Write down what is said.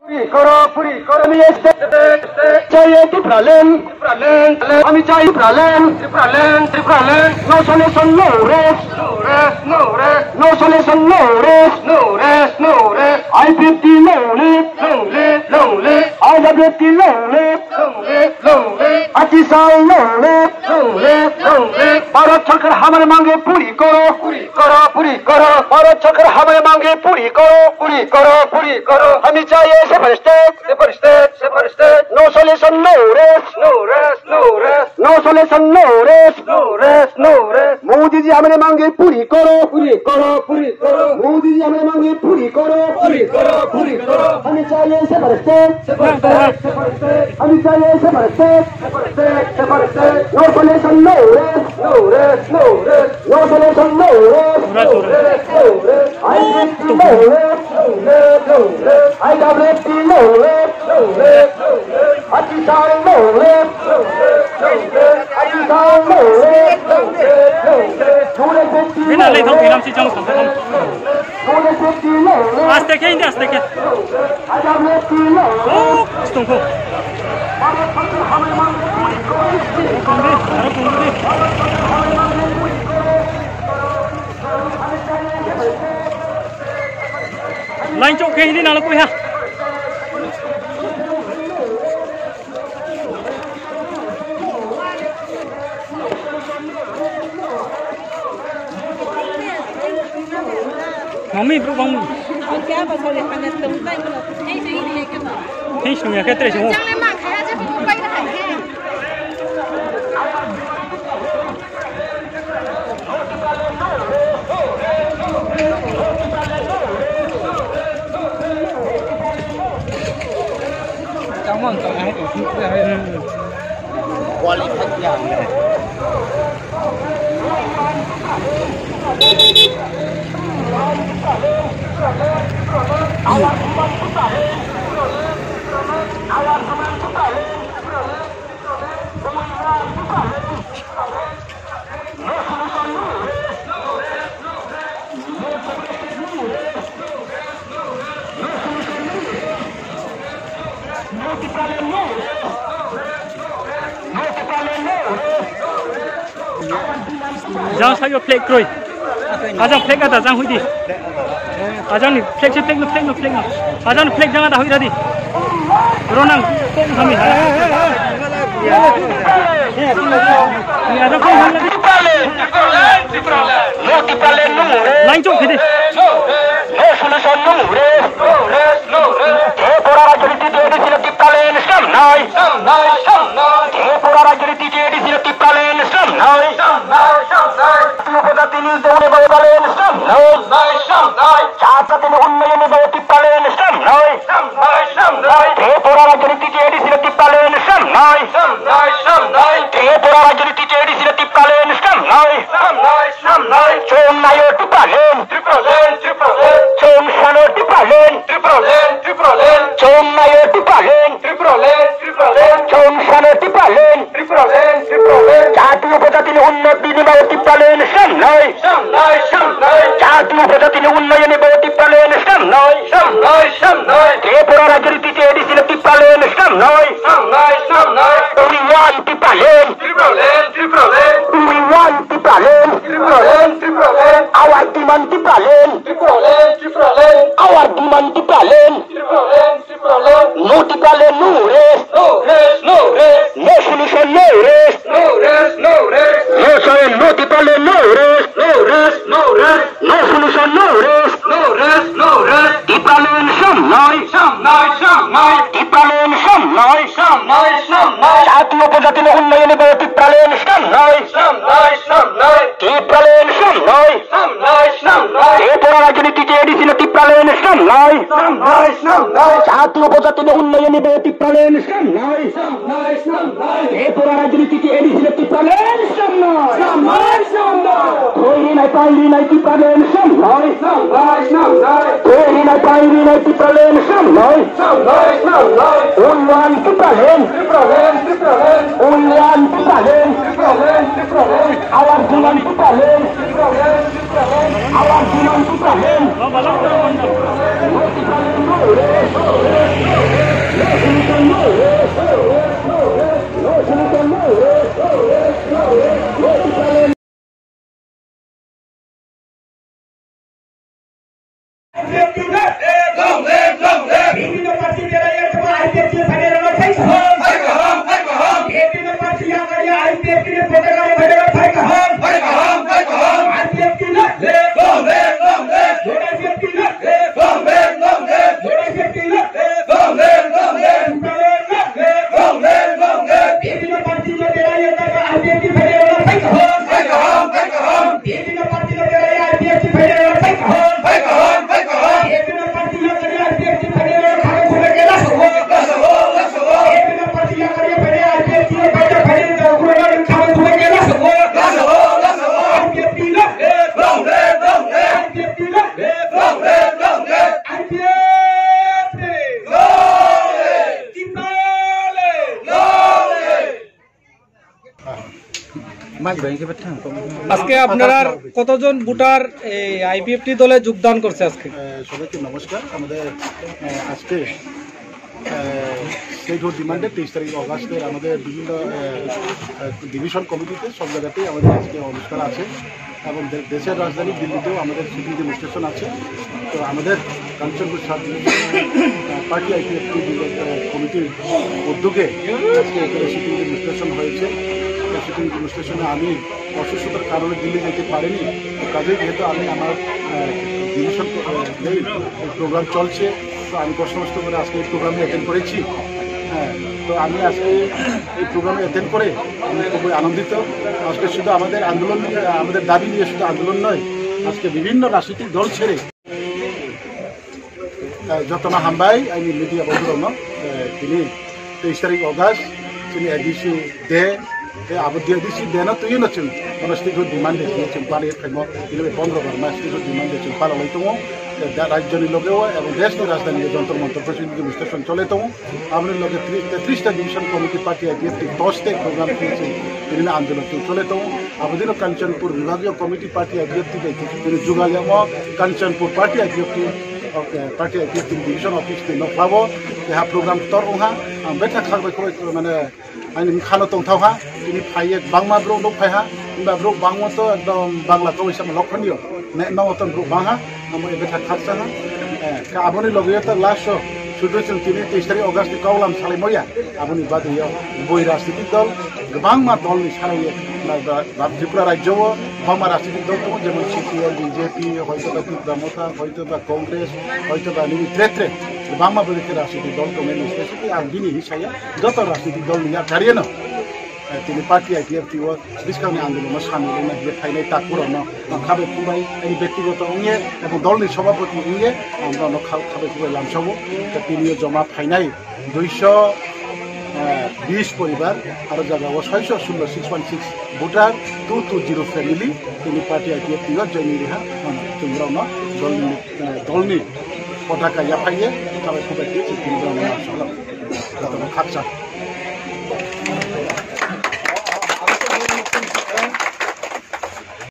পুরি করো আমি চাই ত্রিপুরালেন আমি চাই ত্রিপুরালেন no solution no rest no solution no rest I feel lonely I love you lonely अतिसाल lonely Bharat सरकार हमारे मांगे पूरी करो भारत सरकार हमारे मांगे पूरी करो हमें चाहिए separate state no solution no rest no solution no rest Modi ji हमारे मांगे पूरी करो मोदी जी हमारे मांगे पूरी करो हमें चाहिए सेपरेट स्टेट हमें चाहिए separate state no solution no rest no solution no rest I love you lonely अतिसाल lonely Finally, thông tin si trong sòng Aste ke hindi aste ke. Oh, stung ko. Line chok ke hindi nalo ko ha. Mami bro bang. क्या बस हो गया खाने तो उतना ही बोला नहीं सही नहीं है क्या नहीं सुनिया क्या तेरे से हो चले मां खाया जब कोई ना है Cháu cậu ai tổ chức qua lịch khách dạng này. Jangan saya plek kroi. Ajang plek ada jangan hui di. Ajang ni plek je plek no. Ajang ni plek jangan dah hui tadi. Ronang kami. Ni ajang kami lagi. Lain cok kede. No solution no rest pora rajniti jedi sila tipalen sam nai pora rajniti jedi sila tipalen sam nai tini done bayalen sam nai chata tini unnayane bay tipalen sam nai pora rajniti jedi sila tipalen sam nai pora rajniti jedi sila tipalen sam nai chom nayo tipalen chom sano tipalen chom nayo tipalen chom sano tipalen chatu upajatini unnati ni bay tipalen sam nai chatu upajatini unnayane bay tipalen sam nai pora rajniti jedi sila tipalen sam nai we want tipalen we want tipalen our demand tipalen our demand tipalen no tipalen no rest no solution no rest no sorry no tipalen no rest no solution no rest tipalen sam nai tipalen sam nai chatu upajatini unnayane bay tipalen sam nai tipalen sam nai pora rajniti jedi sila tipalen sam nai chatu upajatini unnayane bay tipalen sam nai pora rajniti jedi sila tipalen sam nai koiri nai tipalen sam nai koiri nai tipalen sam nai unwan tipalen our demand tipalen আজকে আপনারা কতজন voter এই IPFT দলে যোগদান করছে আজকে? সবাইকে নমস্কার। আমাদের আজকে স্টেটহুড ডিমান্ডে 23 তারিখ অগাস্টের আমাদের বিভিন্ন ডিভিশন কমিটিতে সব জায়গাতেই আমাদের আজকে অনুষ্ঠান আছে এবং দেশের রাজধানী দিল্লিতেও আমাদের সিটিং ডেমনস্ট্রেশন আছে। তো আমাদের কাঞ্চনপুর সাব পার্টি আইপিএফটি কমিটির উদ্যোগে আজকে এখানে সিটিং ডেমনস্ট্রেশন হয়েছে। সিটিং ডেমনস্ট্রেশনে আমি অসুস্থতার কারণে দিল্লি যেতে পারিনি, কাজে যেহেতু আমি আমার ডিভিশন প্রোগ্রাম চলছে, তো আমি কষ্ট করে আজকে এই প্রোগ্রামে অ্যাটেন্ড করেছি। হ্যাঁ, তো আমি আজকে এই প্রোগ্রামে অ্যাটেন্ড করে আমি খুবই আনন্দিত। আজকে শুধু আমাদের আন্দোলন, আমাদের দাবি নিয়ে শুধু আন্দোলন নয়, আজকে বিভিন্ন রাজনৈতিক দল ছেড়ে যতনা হামবাই আইনি মিডিয়া বন্ধুরন তিনি 23 তারিখ অগাস্ট তিনি এডিসি দে আবদ্ধ এডিসি দেনা তুই নচুন স্টেটহুড ডিমান্ডে जों पालित खालामो बिनिफ्राय 15 বার मास स्टेटहुड डिमांडे जों पालाय दङ। राज्यनि लगेও এবং দেশের রাজধানী যন্ত্র মন্ত্র প্রেসিডেন্ট ডেমনস্ট্রেশন চলে দङ। আমাদের লগে 33টা ডিভিশন কমিটি পার্টি আইপিএফটি 10টা প্রোগ্রাম করেছে, বিভিন্ন আন্দোলন চলে দङ। আমাদের কাঞ্চনপুর বিভাগীয় কমিটি পার্টি আইপিএফটি তিনি যোগাযোগ Kanchanpur party IPFT party IPFT division office के नफ्लाबो यहाँ प्रोग्राम तर उहा बेथा खारबायखौ माने आंनि खानो तंथावहा इनि फाइए बांमा ब्रो दं फाइहा होनबा ब्रो बांमो तो एकदम बांला को इसा लखनियो ने नवतन ब्रो बांहा हम बेथा खारसाहा का आबनि लगे तो लास्ट सुदर्शन तिनि 23 तारिख अगस्त कावलाम सालायमया आबनि बादैया बय राजनीतिक दल गोबांमा दलनि सालायो त्रिपुरा राज्योआव गोबांमा राजनीतिक दल दङ, जेमन सीपीएम बीजेपी हयतोबा त्रिपुरा हयतोबा कांग्रेस हयतोबा निनि त्रेत्रे गोबांमा बेबायदि राजनीतिक दल दङ। स्पेसिफिकलि आं दिनै हिसाया जत राजनीतिक दलनि आधारियनो তিনি পার্টি আইপিএফটিও বিস্কাউনি আন্দোলনের সামিল যে ফাইনাল তা পুরনো খাবে খুবাই এই ব্যক্তিগত উঙে এবং দলনি সভাপতি উঙে আমরা খাবে খুবাই লামসাবো তিনিও জমা ফাইনাল 220 পরিবার আর জায়গা 60616 ভোটার 220 ফ্যামিলি তিনি পার্টি আইপিএফটিও জয়নি রেহা তোমরাও দলনি পতাকা ইয়াফাইয়ে খাবে খুবাই তিনি খাকসা